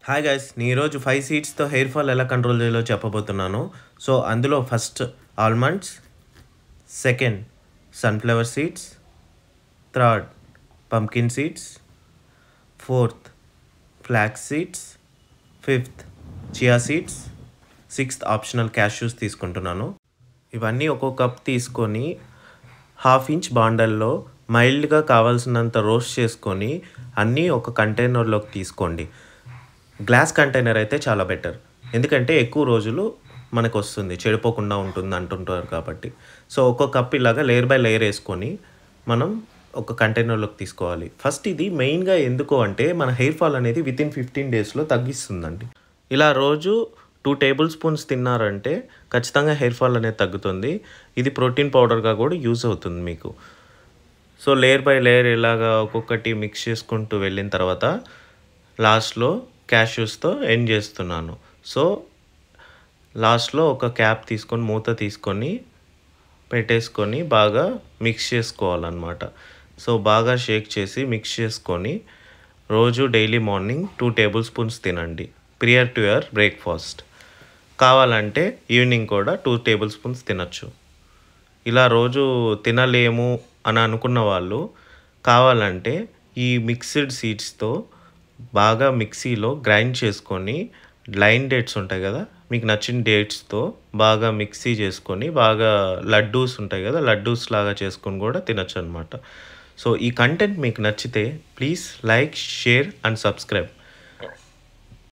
Hi guys నేను ఈరోజు 5 సీడ్స్తో hair fall ఎలా కంట్రోల్ చేయాలో చెప్పబోతున్నాను. సో అందులో first almonds, second sunflower seeds, third pumpkin seeds, fourth flax seeds, fifth chia seeds, sixth optional cashews తీసుకుంటున్నాను. ఇవన్నీ ఒక్కొక్క కప్ తీసుకొని 1/2 ఇంచ్ బాండల్లో మైల్డ్గా కావాల్సినంత రోస్ట్ చేసుకొని అన్నీ ఒక కంటైనర్లోకి తీసుకోండి. గ్లాస్ కంటైనర్ అయితే చాలా బెటర్, ఎందుకంటే ఎక్కువ రోజులు మనకు వస్తుంది, చెడిపోకుండా ఉంటుంది అంటుంటారు కాబట్టి. సో ఒక్కొక్క కప్ ఇలాగా లేయర్ బై లేయర్ వేసుకొని మనం ఒక కంటైనర్లోకి తీసుకోవాలి. ఫస్ట్ ఇది మెయిన్గా ఎందుకు అంటే మన హెయిర్ ఫాల్ అనేది వితిన్ 15 డేస్లో తగ్గిస్తుందండి. ఇలా రోజు 2 టేబుల్ స్పూన్స్ తిన్నారంటే ఖచ్చితంగా హెయిర్ ఫాల్ అనేది తగ్గుతుంది. ఇది ప్రోటీన్ పౌడర్గా కూడా యూజ్ అవుతుంది మీకు. సో లేయర్ బై లేయర్ ఇలాగా ఒక్కొక్కటి మిక్స్ చేసుకుంటూ వెళ్ళిన తర్వాత లాస్ట్లో క్యాష్యూస్తో ఎండ్ చేస్తున్నాను. సో లాస్ట్లో ఒక క్యాప్ తీసుకొని మూత తీసుకొని పెట్టేసుకొని బాగా మిక్స్ చేసుకోవాలన్నమాట. సో బాగా షేక్ చేసి మిక్స్ చేసుకొని రోజు డైలీ మార్నింగ్ 2 టేబుల్ స్పూన్స్ తినండి ప్రియర్ టు యువర్ బ్రేక్ఫాస్ట్. కావాలంటే ఈవినింగ్ కూడా 2 టేబుల్ స్పూన్స్ తినచ్చు. ఇలా రోజు తినలేము అని అనుకున్న వాళ్ళు కావాలంటే ఈ మిక్స్డ్ సీడ్స్తో బాగా మిక్సీలో గ్రైండ్ చేసుకొని లైన్ డేట్స్ ఉంటాయి కదా, మీకు నచ్చిన డేట్స్తో బాగా మిక్సీ చేసుకొని బాగా లడ్డూస్ ఉంటాయి కదా, లడ్డూస్ లాగా చేసుకొని కూడా తినచ్చు అనమాట. సో ఈ కంటెంట్ మీకు నచ్చితే please like, share and subscribe.